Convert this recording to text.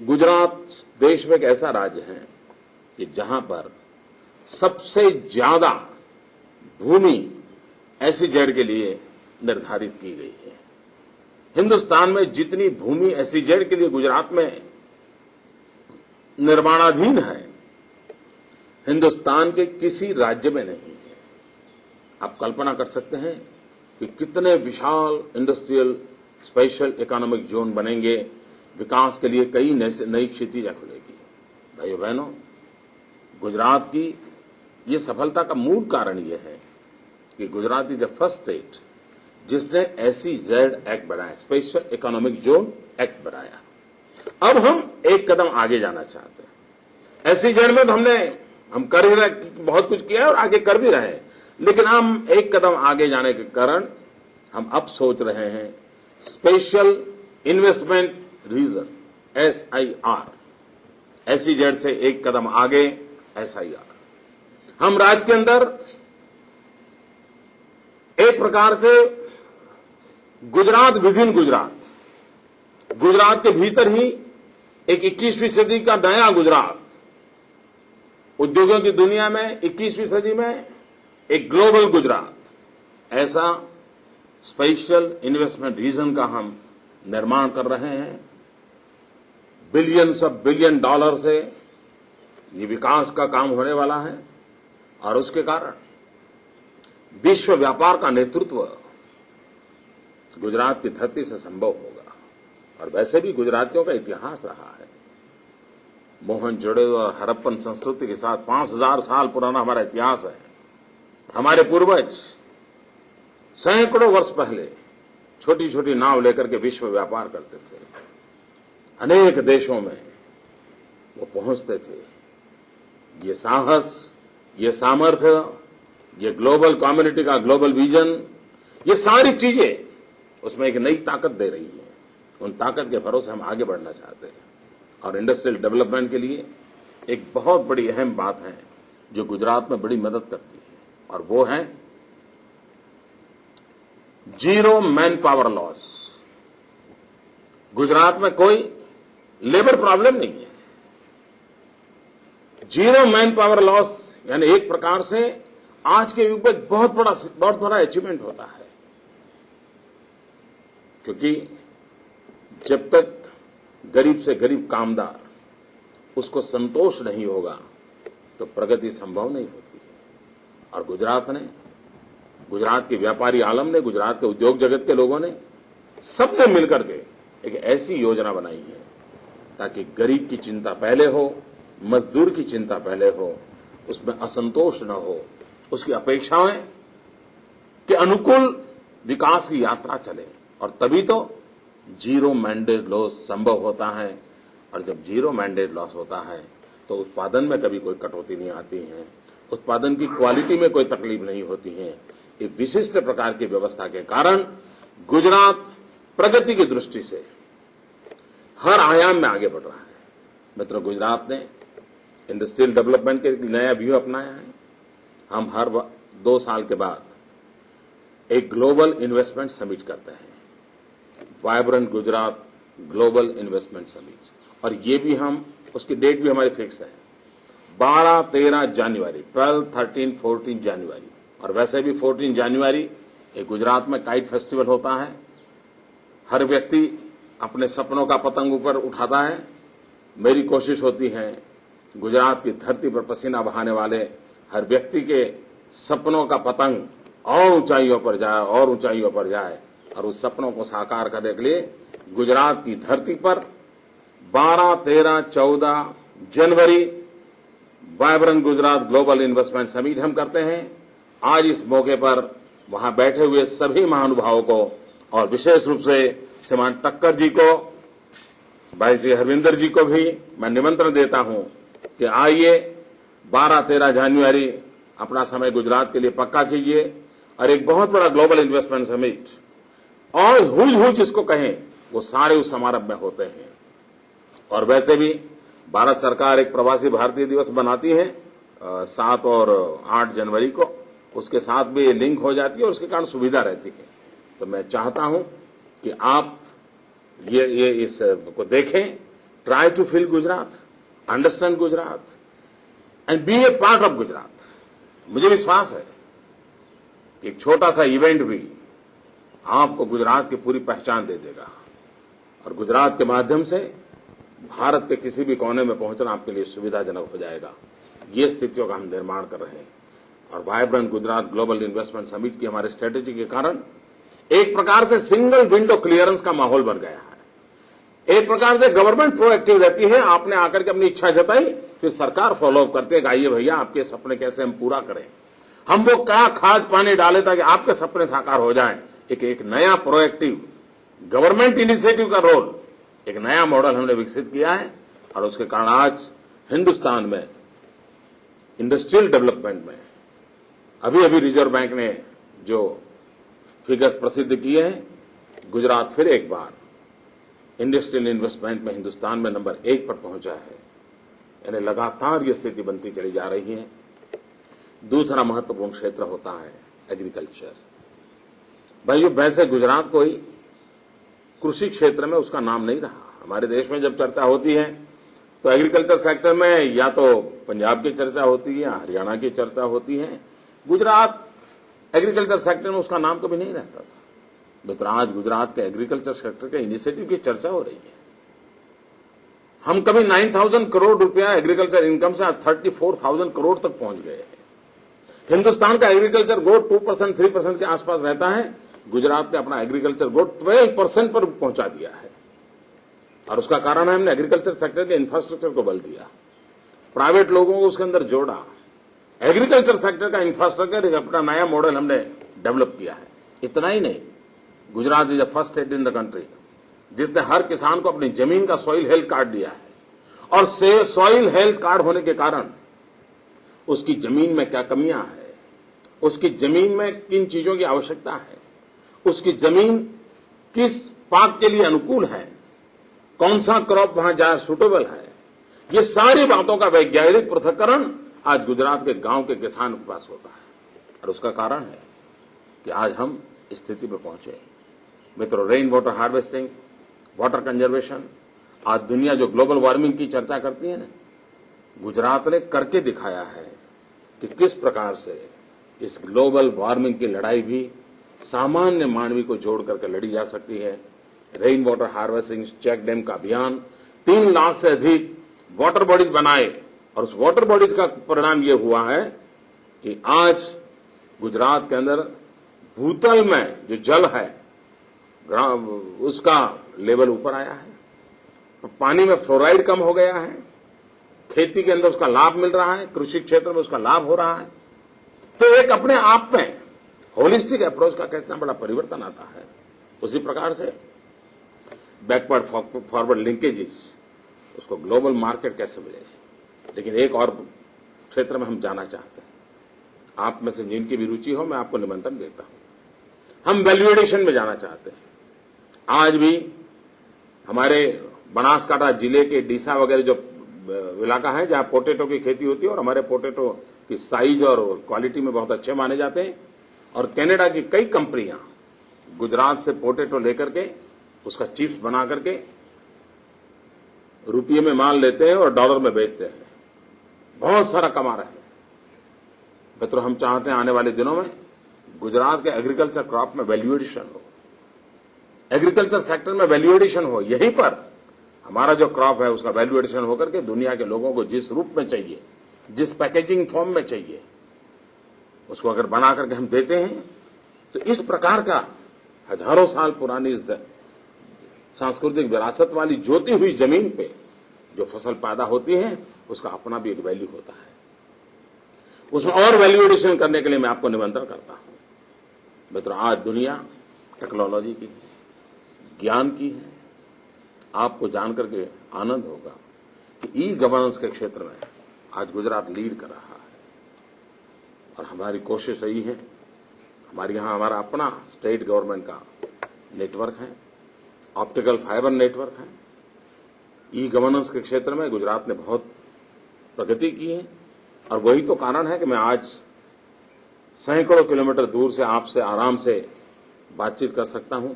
गुजरात देश में एक ऐसा राज्य है कि जहां पर सबसे ज्यादा भूमि एसईजेड के लिए निर्धारित की गई है। हिंदुस्तान में जितनी भूमि एसईजेड के लिए गुजरात में निर्माणाधीन है, हिंदुस्तान के किसी राज्य में नहीं है। आप कल्पना कर सकते हैं कि कितने विशाल इंडस्ट्रियल स्पेशल इकोनॉमिक जोन बनेंगे, विकास के लिए कई नई क्षितिजें खुलेगी। भाइयों बहनों, गुजरात की ये सफलता का मूल कारण यह है कि Gujarat is the first state जिसने एसईजेड एक्ट बनाया, स्पेशल इकोनॉमिक जोन एक्ट बनाया। अब हम एक कदम आगे जाना चाहते हैं। एसईजेड में तो हम कर ही रहे, बहुत कुछ किया है और आगे कर भी रहे हैं, लेकिन हम एक कदम आगे जाने के कारण हम अब सोच रहे हैं special investment region SIR, SEZ से एक कदम आगे SIR। हम राज्य के अंदर एक प्रकार से गुजरात विद इन गुजरात के भीतर ही एक 21वीं सदी का नया गुजरात, उद्योगों की दुनिया में 21वीं सदी में एक ग्लोबल गुजरात, ऐसा स्पेशल इन्वेस्टमेंट रीजन का हम निर्माण कर रहे हैं। बिलियंस ऑफ बिलियन डॉलर से ये विकास का काम होने वाला है और उसके कारण विश्व व्यापार का नेतृत्व गुजरात की धरती से संभव होगा। और वैसे भी गुजरातियों का इतिहास रहा है। मोहनजोदड़ो और हड़प्पन संस्कृति के साथ 5000 साल पुराना हमारा इतिहास है। हमारे पूर्वज सैकड़ों वर्ष पहले छोटी छोटी नाव लेकर के विश्व व्यापार करते थे, अनेक देशों में वो पहुंचते थे। ये साहस, ये सामर्थ्य, ये ग्लोबल कम्युनिटी का ग्लोबल विजन, ये सारी चीजें उसमें एक नई ताकत दे रही है। उन ताकत के भरोसे हम आगे बढ़ना चाहते हैं और इंडस्ट्रियल डेवलपमेंट के लिए एक बहुत बड़ी अहम बात है जो गुजरात में बड़ी मदद करती है, और वो है zero man power loss. Gujarat में कोई लेबर प्रॉब्लम नहीं है। जीरो मैन पावर लॉस यानी एक प्रकार से आज के युग में बहुत बड़ा अचीवमेंट होता है, क्योंकि जब तक गरीब से गरीब कामदार उसको संतोष नहीं होगा तो प्रगति संभव नहीं होती है। और गुजरात के व्यापारी आलम ने, गुजरात के उद्योग जगत के लोगों ने, सबने मिलकर के एक ऐसी योजना बनाई है ताकि गरीब की चिंता पहले हो, मजदूर की चिंता पहले हो, उसमें असंतोष न हो, उसकी अपेक्षाएं के अनुकूल विकास की यात्रा चले। और तभी तो जीरो मैंडेज लॉस संभव होता है। और जब जीरो मैंडेज लॉस होता है तो उत्पादन में कभी कोई कटौती नहीं आती है, उत्पादन की क्वालिटी में कोई तकलीफ नहीं होती है। एक विशिष्ट प्रकार की व्यवस्था के कारण गुजरात प्रगति की दृष्टि से हर आयाम में आगे बढ़ रहा है। मित्रों, गुजरात ने इंडस्ट्रियल डेवलपमेंट के नया व्यू अपनाया है। हम हर 2 साल के बाद एक ग्लोबल इन्वेस्टमेंट समिट करते हैं, vibrant Gujarat global investment summit, और ये भी हम, उसकी डेट भी हमारी फिक्स है 12-13 जनवरी, 12, 13, 14 जनवरी। और वैसे भी 14 जनवरी एक गुजरात में काइट फेस्टिवल होता है। हर व्यक्ति अपने सपनों का पतंग ऊपर उठाता है। मेरी कोशिश होती है गुजरात की धरती पर पसीना बहाने वाले हर व्यक्ति के सपनों का पतंग और ऊंचाइयों पर जाए और ऊंचाइयों पर जाए, और उस सपनों को साकार करने के लिए गुजरात की धरती पर 12, 13, 14 जनवरी vibrant Gujarat global investment summit हम करते हैं। आज इस मौके पर वहां बैठे हुए सभी महानुभावों को और विशेष रूप से श्रीमान टक्कर जी को, भाई श्री हरविंदर जी को भी मैं निमंत्रण देता हूं कि आइए 12-13 जनवरी अपना समय गुजरात के लिए पक्का कीजिए और एक बहुत बड़ा ग्लोबल इन्वेस्टमेंट समिट, और हुज जिसको कहें, वो सारे उस समारंभ में होते हैं। और वैसे भी भारत सरकार एक प्रवासी भारतीय दिवस बनाती है 7 और 8 जनवरी को, उसके साथ भी लिंक हो जाती है और उसके कारण सुविधा रहती है। तो मैं चाहता हूं कि आप ये इस को देखें try to feel Gujarat, understand Gujarat and be a part of Gujarat. मुझे विश्वास है कि एक छोटा सा इवेंट भी आपको गुजरात की पूरी पहचान दे देगा और गुजरात के माध्यम से भारत के किसी भी कोने में पहुंचना आपके लिए सुविधाजनक हो जाएगा। ये स्थितियों का हम निर्माण कर रहे हैं और vibrant Gujarat global investment summit की हमारे स्ट्रेटेजी के कारण एक प्रकार से सिंगल विंडो क्लियरेंस का माहौल बन गया है। एक प्रकार से गवर्नमेंट प्रोएक्टिव रहती है, आपने आकर के अपनी इच्छा जताई, फिर सरकार फॉलोअप करती है कि आइए भैया आपके सपने कैसे हम पूरा करें, हम वो क्या खाद पानी डाले ताकि आपके सपने साकार हो जाएं। एक नया प्रोएक्टिव गवर्नमेंट इनिशिएटिव का रोल, एक नया मॉडल हमने विकसित किया है और उसके कारण आज हिंदुस्तान में इंडस्ट्रियल डेवलपमेंट में अभी रिजर्व बैंक ने जो फिगर्स प्रसिद्ध किए हैं, गुजरात फिर एक बार इंडस्ट्रियल इन्वेस्टमेंट में हिंदुस्तान में नंबर 1 पर पहुंचा है। यानी लगातार ये स्थिति बनती चली जा रही है। दूसरा महत्वपूर्ण क्षेत्र होता है एग्रीकल्चर। भाई वैसे गुजरात कोई कृषि क्षेत्र में उसका नाम नहीं रहा। हमारे देश में जब चर्चा होती है तो एग्रीकल्चर सेक्टर में या तो पंजाब की चर्चा होती है या हरियाणा की चर्चा होती है। गुजरात एग्रीकल्चर सेक्टर में उसका नाम कभी नहीं रहता था। मित्र, आज गुजरात के एग्रीकल्चर सेक्टर के इनिशिएटिव की चर्चा हो रही है। हम कभी 9,000 करोड़ रुपया एग्रीकल्चर इनकम से आज 34,000 करोड़ तक पहुंच गए हैं। हिंदुस्तान का एग्रीकल्चर ग्रोथ 2% 3% के आसपास रहता है। गुजरात ने अपना एग्रीकल्चर ग्रोथ 12% पर पहुंचा दिया है और उसका कारण है हमने एग्रीकल्चर सेक्टर के इंफ्रास्ट्रक्चर को बल दिया, प्राइवेट लोगों को उसके अंदर जोड़ा। एग्रीकल्चर सेक्टर का इंफ्रास्ट्रक्चर एक अपना नया मॉडल हमने डेवलप किया है। इतना ही नहीं, Gujarat is the first state in the country जिसने हर किसान को अपनी जमीन का सॉइल हेल्थ कार्ड दिया है और सॉइल हेल्थ कार्ड होने के कारण उसकी जमीन में क्या कमियां है, उसकी जमीन में किन चीजों की आवश्यकता है, उसकी जमीन किस पाक के लिए अनुकूल है, कौन सा क्रॉप वहां ज्यादा सूटेबल है, ये सारी बातों का वैज्ञानिक पृथक्करण आज गुजरात के गांव के किसान के पास होता है और उसका कारण है कि आज हम इस स्थिति पर पहुंचे। मित्रों, rain water harvesting, water conservation, आज दुनिया जो ग्लोबल वार्मिंग की चर्चा करती है ना, गुजरात ने करके दिखाया है कि किस प्रकार से इस ग्लोबल वार्मिंग की लड़ाई भी सामान्य मानवी को जोड़ करके लड़ी जा सकती है। Rain water harvesting check dam का अभियान, 3 लाख से अधिक वाटर बॉडीज बनाए और उस वाटर बॉडीज का परिणाम यह हुआ है कि आज गुजरात के अंदर भूतल में जो जल है उसका लेवल ऊपर आया है, पानी में फ्लोराइड कम हो गया है, खेती के अंदर उसका लाभ मिल रहा है, कृषि क्षेत्र में उसका लाभ हो रहा है। तो एक अपने आप में होलिस्टिक अप्रोच का कितना बड़ा परिवर्तन आता है। उसी प्रकार से बैकवर्ड फॉरवर्ड लिंकेजेस, उसको ग्लोबल मार्केट कैसे मिले। लेकिन एक और क्षेत्र में हम जाना चाहते हैं, आप में से जिनकी भी रुचि हो मैं आपको निमंत्रण देता हूं। हम वैल्यू एडिशन में जाना चाहते हैं। आज भी हमारे बनासकांठा जिले के डीसा वगैरह जो इलाका है जहां पोटैटो की खेती होती है और हमारे पोटैटो की साइज और क्वालिटी में बहुत अच्छे माने जाते हैं और कनाडा की कई कंपनियां गुजरात से पोटैटो लेकर के उसका चिप्स बना करके रुपये में माल लेते हैं और डॉलर में बेचते हैं, बहुत सारा कमा रहे हैं। मित्रों, हम चाहते हैं आने वाले दिनों में गुजरात के एग्रीकल्चर क्रॉप में वैल्यू एडिशन हो, एग्रीकल्चर सेक्टर में वैल्यू एडिशन हो। यहीं पर हमारा जो क्रॉप है उसका वैल्यू एडिशन होकर के दुनिया के लोगों को जिस रूप में चाहिए, जिस पैकेजिंग फॉर्म में चाहिए, उसको अगर बना करके हम देते हैं तो इस प्रकार का हजारों साल पुरानी इस सांस्कृतिक विरासत वाली जोती हुई जमीन पे जो फसल पैदा होती है उसका अपना भी एक वैल्यू होता है। उसमें और वैल्यू एडिशन करने के लिए मैं आपको निमंत्रण करता हूं। मित्रों, आज दुनिया टेक्नोलॉजी की, ज्ञान की है। आपको जानकर के आनंद होगा कि ई गवर्नेंस के क्षेत्र में आज गुजरात लीड कर रहा है और हमारी कोशिश यही है। हमारे यहां हमारा अपना स्टेट गवर्नमेंट का नेटवर्क है, ऑप्टिकल फाइबर नेटवर्क है। ई गवर्नेंस के क्षेत्र में गुजरात ने बहुत प्रगति की है और वही तो कारण है कि मैं आज सैकड़ों किलोमीटर दूर से आपसे आराम से बातचीत कर सकता हूं।